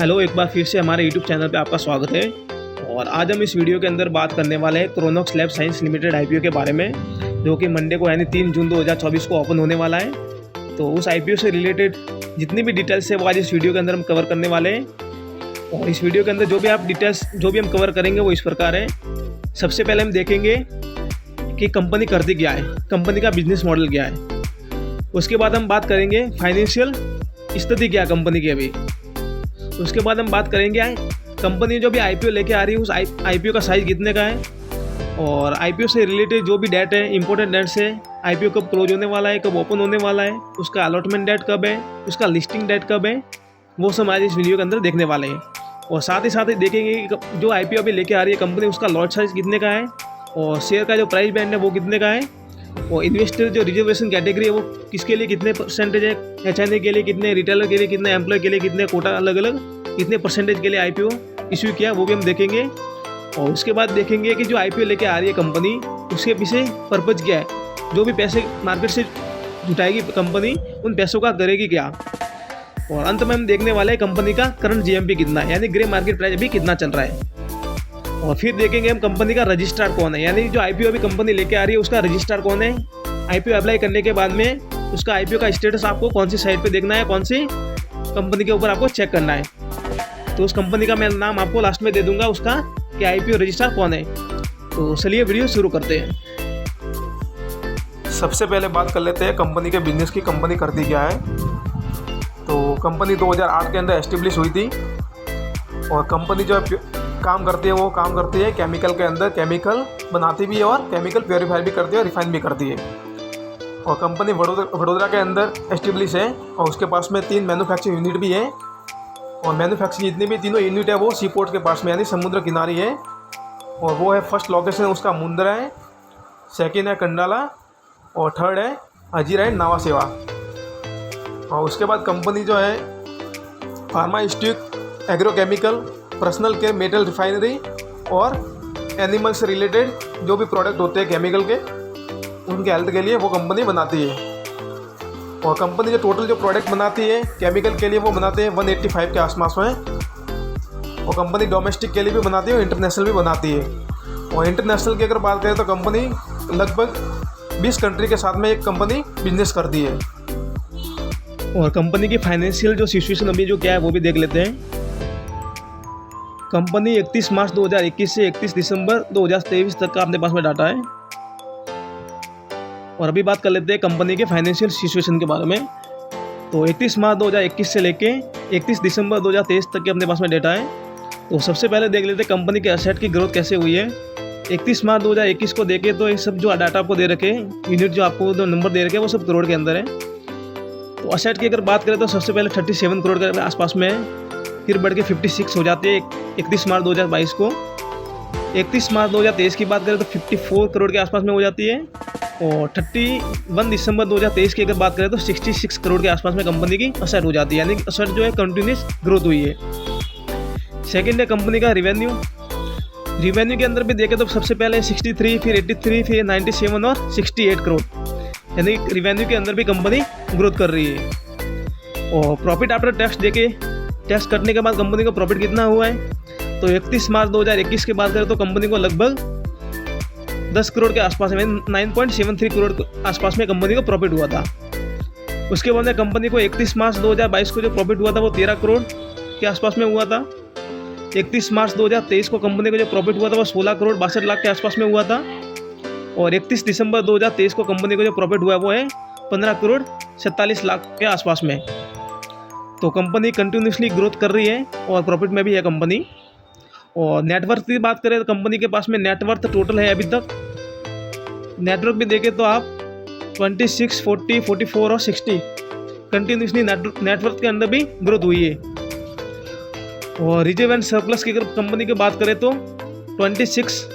Hello, एक बार फिर से हमारे यूट्यूब चैनल पे आपका स्वागत है। और आज हम इस वीडियो के अंदर बात करने वाले हैं Kronox lab science limited IPO के बारे में, जो कि मंडे को यानी 3 जून 2024 को ओपन होने वाला है। तो उस आईपीओ से रिलेटेड जितनी भी डिटेल्स है वो आज इस वीडियो के अंदर हम कवर करने वाले हैं। और इस वीडियो के अंदर जो भी हम कवर करेंगे वो इस प्रकार है। सबसे पहले हम देखेंगे कि कंपनी करती क्या है, कंपनी का बिजनेस मॉडल क्या है। उसके बाद हम बात करेंगे फाइनेंशियल स्थिति क्या है कंपनी की अभी। उसके बाद हम बात करेंगे कंपनी जो भी आईपीओ लेके आ रही है उस आईपीओ का साइज कितने का है, और आईपीओ से रिलेटेड जो भी डेट है, इंपॉर्टेंट डेट्स है, आईपीओ कब क्लोज होने वाला है, कब ओपन होने वाला है, उसका अलॉटमेंट डेट कब है, उसका लिस्टिंग डेट कब है, वो सब आज इस वीडियो के अंदर देखने वाले हैं। और साथ ही देखेंगे कि जो आईपीओ अभी लेके आ रही है कंपनी उसका लॉट साइज कितने का है, और शेयर का जो प्राइस बैंड है वो कितने का है, और इन्वेस्टर जो रिजर्वेशन कैटेगरी है वो किसके लिए कितने परसेंटेज है, एचएनए के लिए कितने, रिटेलर के लिए कितने, एम्प्लॉय के लिए कितने, कोटा अलग अलग कितने परसेंटेज के लिए आईपीओ इश्यू किया वो भी हम देखेंगे। और उसके बाद देखेंगे कि जो आईपीओ लेके आ रही है कंपनी उसके पीछे पर्पज क्या है, जो भी पैसे मार्केट से जुटाएगी कंपनी उन पैसों का करेगी क्या। और अंत में हम देखने वाले हैं कंपनी का करंट जीएमपी कितना है, यानी ग्रे मार्केट प्राइस अभी कितना चल रहा है। और फिर देखेंगे हम कंपनी का रजिस्ट्रार कौन है, यानी जो आईपीओ अभी कंपनी लेके आ रही है उसका रजिस्ट्रार कौन है। आईपीओ अप्लाई करने के बाद में उसका आईपीओ का स्टेटस आपको कौन सी साइट पे देखना है, कौन सी कंपनी के ऊपर आपको चेक करना है। तो उस कंपनी का मैं नाम आपको लास्ट में दे दूंगा उसका कि आईपीओ रजिस्ट्रार कौन है। तो चलिए वीडियो शुरू करते हैं। सबसे पहले बात कर लेते हैं कंपनी के बिजनेस की, कंपनी करती क्या है। तो कंपनी 2008 के अंदर एस्टेब्लिश हुई थी, और कंपनी जो काम करती है वो काम करती है केमिकल के अंदर, केमिकल बनाती भी है और केमिकल प्योरीफाई भी करती है और रिफाइन भी करती है। और कंपनी वडोदरा के अंदर एस्टेब्लिश है, और उसके पास में 3 मैन्युफैक्चरिंग यूनिट भी है। और मैन्युफैक्चरिंग जितनी भी तीनों यूनिट है वो सी पोर्ट के पास में यानी समुद्र किनारे है। और वो है फर्स्ट लोकेशन उसका मुंद्रा है, सेकेंड है कंडाला, और थर्ड है हजीरा है नावा सेवा। और उसके बाद कंपनी जो है pharmaceutic, agrochemical, personal care, metal refinery और एनिमल से रिलेटेड जो भी प्रोडक्ट होते हैं केमिकल के, उनके हेल्थ के लिए वो कंपनी बनाती है। और कंपनी जो टोटल जो प्रोडक्ट बनाती है केमिकल के लिए वो बनाते हैं 185 के आसपास में। और कंपनी डोमेस्टिक के लिए भी बनाती है और इंटरनेशनल भी बनाती है। और इंटरनेशनल की अगर बात करें तो कंपनी लगभग 20 कंट्री के साथ में एक कंपनी बिजनेस करती है। और कंपनी की फाइनेंशियल जो सिचुएशन अभी जो क्या है वो भी देख लेते हैं। कंपनी 31 मार्च 2021 से 31 दिसंबर 2023 तक का अपने पास में डाटा है। और अभी बात कर लेते हैं कंपनी के फाइनेंशियल सिचुएशन के बारे में। तो 31 मार्च 2021 से लेके 31 दिसंबर 2023 तक के अपने पास में डेटा है। तो सबसे पहले देख लेते हैं कंपनी के एसेट की ग्रोथ कैसे हुई है। 31 मार्च 2021 को देखें तो ये सब जो डाटा आपको दे रखे, यूनिट जो आपको जो नंबर दे रखे वो सब करोड़ के अंदर है। तो एसेट की अगर बात करें तो सबसे पहले 37 करोड़ के आसपास में है, फिर बढ़ के 56 हो जाती है 31 मार्च 2022 को। 31 मार्च 2023 की बात करें तो 54 करोड़ के आसपास में हो जाती है। और 31 दिसंबर 2023 की अगर बात करें तो 66 करोड़ के आसपास में कंपनी की असेट हो जाती है, यानी असेट जो है कंटिन्यूस ग्रोथ हुई है। सेकेंड है कंपनी का रिवेन्यू। रिवेन्यू के अंदर भी देखें तो सबसे पहले 63, फिर 83, फिर 97 और 68 करोड़, यानी रिवेन्यू के अंदर भी कंपनी ग्रोथ कर रही है। और प्रॉफिट आफ्टर टैक्स देखे, टैक्स कटने के बाद कंपनी का प्रॉफिट कितना हुआ है, तो 31 मार्च 2021 की बात करें तो कंपनी को लगभग 10 करोड़ के आसपास में, 9.73 करोड़ के आसपास में कंपनी को प्रॉफिट हुआ था। उसके बाद में कंपनी को 31 मार्च 2022 को जो प्रॉफिट हुआ था वो 13 करोड़ के आसपास में हुआ था। 31 मार्च 2023 को कंपनी को जो प्रॉफिट हुआ था वो 16 करोड़ 62 लाख के आसपास में हुआ था। और 31 दिसंबर 2023 को कंपनी को जो प्रॉफिट हुआ वो है 15 करोड़ 47 लाख के आसपास में। तो कंपनी कंटिन्यूसली ग्रोथ कर रही है और प्रॉफिट में भी है कंपनी। और नेटवर्थ की बात करें तो कंपनी के पास में नेटवर्थ टोटल है अभी तक, नेटवर्क भी देखें तो आप 26, 40, 44 और 60 कंटिन्यूसली नेटवर्थ के अंदर भी ग्रोथ हुई है। और रिजर्व एंड सरप्लस की अगर कंपनी की बात करें तो 31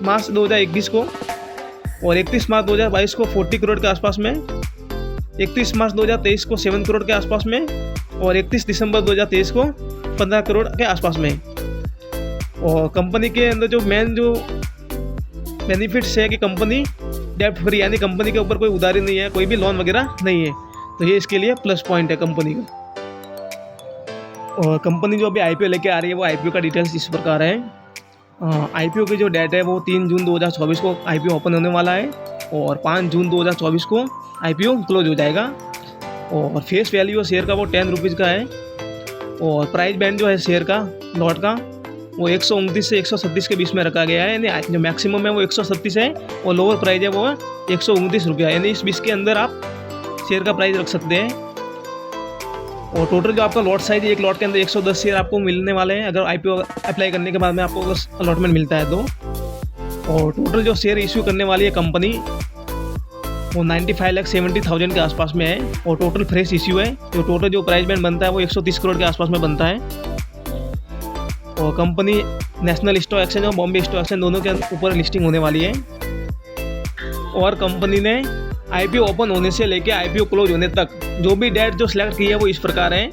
मार्च 2021 को, और 31 मार्च 2022 को 40 करोड़ के आसपास में, 31 मार्च 2023 को 7 करोड़ के आसपास में, और 31 दिसंबर 2023 को 15 करोड़ के आसपास में। और कंपनी के अंदर जो मेन जो बेनिफिट्स है कि कंपनी डेब्ट फ्री, यानी कंपनी के ऊपर कोई उधारी नहीं है, कोई भी लोन वगैरह नहीं है। तो ये इसके लिए प्लस पॉइंट है कंपनी का। और कंपनी जो अभी आईपीओ लेके आ रही है वो आईपीओ का डिटेल्स इस प्रकार है। आईपीओ की जो डेट है वो 3 जून 2024 को आईपीओ ओपन होने वाला है और 5 जून 2024 को आईपीओ क्लोज हो जाएगा। और फेस वैल्यू शेयर का वो 10 रुपीज़ का है। और प्राइस बैंड जो है शेयर का लॉट का वो 129 से 136 के बीच में रखा गया है, यानी जो मैक्सिमम है वो 136 है और लोअर प्राइस है वो 129 रुपया, यानी इस बीच के अंदर आप शेयर का प्राइस रख सकते हैं। और टोटल जो आपका लॉट साइज है, एक लॉट के अंदर 110 शेयर आपको मिलने वाले हैं अगर आईपीओ अप्लाई करने के बाद में आपको अगर अलॉटमेंट मिलता है तो। और टोटल जो शेयर इशू करने वाली है कंपनी वो 95,70,000 के आसपास में है और टोटल फ्रेश इश्यू है। जो टोटल जो प्राइस बैंड बनता है वो 130 करोड़ के आसपास में बनता है। और कंपनी नेशनल स्टॉक एक्सचेंज और बॉम्बे स्टॉक एक्सचेंज दोनों के ऊपर लिस्टिंग होने वाली है। और कंपनी ने आईपीओ ओपन होने से लेके आईपीओ क्लोज होने तक जो भी डेट जो सिलेक्ट की है वो इस प्रकार है।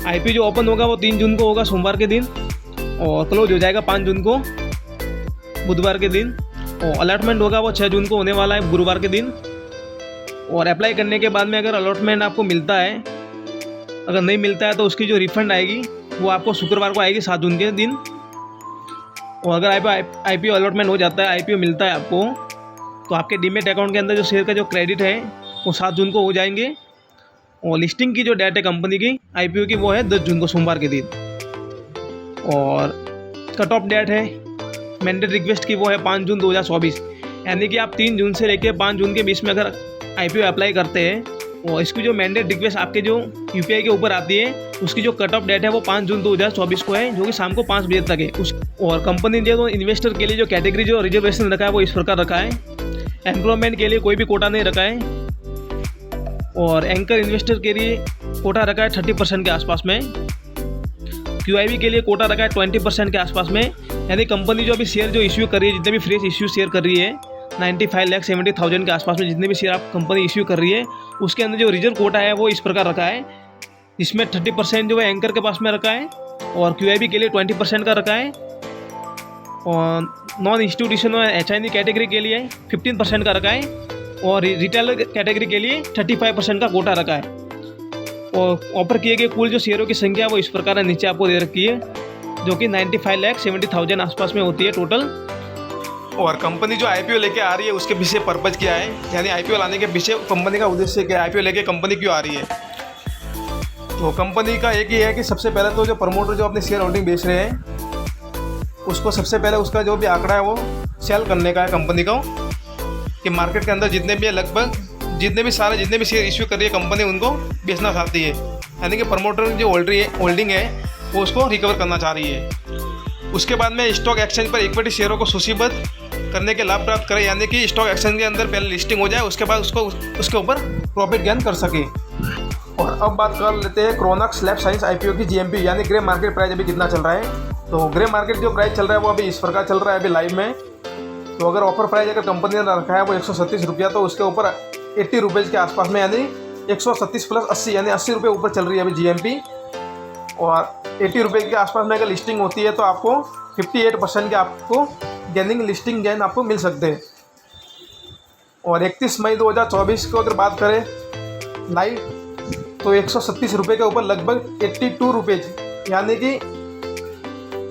आईपीओ जो ओपन होगा वो 3 जून को होगा सोमवार के दिन और क्लोज हो जाएगा 5 जून को बुधवार के दिन। और अलॉटमेंट होगा वो 6 जून को होने वाला है गुरुवार के दिन। और अप्लाई करने के बाद में अगर अलॉटमेंट आपको मिलता है, अगर नहीं मिलता है तो उसकी जो रिफ़ंड आएगी वो आपको शुक्रवार को आएगी 7 जून के दिन। और अगर आईपीओ अलॉटमेंट हो जाता है, आईपीओ मिलता है आपको, तो आपके डीमेट अकाउंट के अंदर जो शेयर का जो क्रेडिट है वो 7 जून को हो जाएंगे। और लिस्टिंग की जो डेट है कंपनी की आईपीओ की वो है 10 जून को सोमवार के दिन। और कट ऑफ डेट है मैंडेट रिक्वेस्ट की वो है 5 जून 2024, यानी कि आप 3 जून से लेकर 5 जून के बीच में अगर आईपीओ अप्लाई करते हैं और इसकी जो मैंडेट रिक्वेस्ट आपके जो यूपीआई के ऊपर आती है उसकी जो कट ऑफ डेट है वो 5 जून 2024 को है, जो कि शाम को 5 बजे तक है। और कंपनी ने जो इन्वेस्टर के लिए जो कैटेगरी जो रिजर्वेशन रखा है वो इस प्रकार रखा है। एम्प्लॉयमेंट के लिए कोई भी कोटा नहीं रखा है और एंकर इन्वेस्टर के लिए कोटा रखा है 30% के आसपास में। क्यूआईबी के लिए कोटा रखा है 20% के आसपास में। यानी कंपनी जो अभी शेयर जो इश्यू कर रही है, जितने भी फ्रेश इश्यू शेयर कर रही है 95,70,000 के आसपास में जितने भी शेयर आप कंपनी इश्यू कर रही है, उसके अंदर जो रिजर्व कोटा है वो इस प्रकार रखा है। इसमें 30% जो है एंकर के पास में रखा है और क्यूआईबी के लिए 20% का रखा है और नॉन इंस्टीट्यूशनल एचआईनी कैटेगरी के लिए 15% का रखा है और रिटेल कैटेगरी के लिए 35% का कोटा रखा है। और ऑफर किए गए कुल जो शेयरों की संख्या वो इस प्रकार नीचे आपको दे रखी है, जो कि 95,70,000 आसपास में होती है टोटल। और कंपनी जो आईपीओ लेके आ रही है उसके पीछे पर्पज क्या है, यानी आईपीओ लाने के पीछे कंपनी का उद्देश्य क्या है, आईपीओ लेके कंपनी क्यों आ रही है। तो कंपनी का एक ही है कि सबसे पहले तो जो प्रमोटर जो अपनी शेयर होल्डिंग बेच रहे हैं उसको सबसे पहले उसका जो भी आंकड़ा है वो सेल करने का है कंपनी को, कि मार्केट के अंदर जितने भी है लगभग जितने भी शेयर इश्यू कर रही है कंपनी उनको बेचना चाहती है। यानी कि प्रमोटर जो होल्डिंग है वो उसको रिकवर करना चाह रही है। उसके बाद में स्टॉक एक्सचेंज पर इक्विटी शेयरों को सूचीबद्ध करने के लाभ प्राप्त करें, यानी कि स्टॉक एक्सचेंज के अंदर पहले लिस्टिंग हो जाए, उसके बाद उसके ऊपर प्रॉफिट गेन कर सके। और अब बात कर लेते हैं क्रोनक्स लैब साइंस आईपीओ की जीएमपी, यानी ग्रे मार्केट प्राइस अभी कितना चल रहा है। तो ग्रे मार्केट जो प्राइस चल रहा है वो अभी इस प्रकार चल रहा है अभी लाइव में। तो अगर ऑफर प्राइस अगर कंपनी ने रखा है वो 137 रुपया, तो उसके ऊपर 80 रुपीज़ के आसपास में, यानी 137 प्लस 80 यानी 80 रुपये ऊपर चल रही है अभी जीएमपी। और 80 रुपये के आसपास में अगर लिस्टिंग होती है तो आपको 58% के आपको गेनिंग लिस्टिंग गेन आपको मिल सकते हैं। और 31 मई 2024 को अगर बात करें लाइव तो 137 रुपये के ऊपर लगभग 82 रुपीज़ यानी कि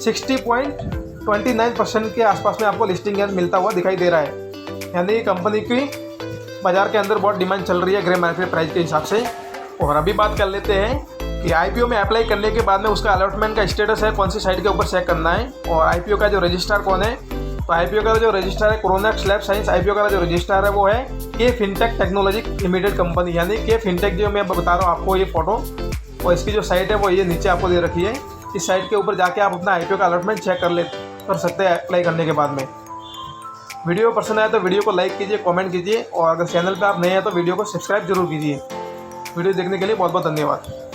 60.29% के आसपास में आपको लिस्टिंग गेन मिलता हुआ दिखाई दे रहा है। यानी कंपनी की बाज़ार के अंदर बहुत डिमांड चल रही है ग्रे मार्केट प्राइस के हिसाब से। और अभी बात कर लेते हैं कि आईपीओ में अप्लाई करने के बाद में उसका अलॉटमेंट का स्टेटस है कौन सी साइट के ऊपर चेक करना है और आईपीओ का जो रजिस्ट्रार कौन है। तो आईपीओ का जो रजिस्ट्रार है क्रोनक्स लैब साइंस आईपीओ का जो रजिस्ट्रार है वो है K fintech technology limited company, यानी के फिनटेक जो मैं बता रहा हूँ आपको ये फोटो। और इसकी जो साइट है वो ये नीचे आपको दे रखी है। इस साइट के ऊपर जाके आप अपना आईपीओ का अलॉटमेंट चेक कर सकते हैं अप्लाई करने के बाद में। वीडियो पसंद आया तो वीडियो को लाइक कीजिए, कमेंट कीजिए और अगर चैनल पे आप नए हैं तो वीडियो को सब्सक्राइब जरूर कीजिए। वीडियो देखने के लिए बहुत बहुत धन्यवाद।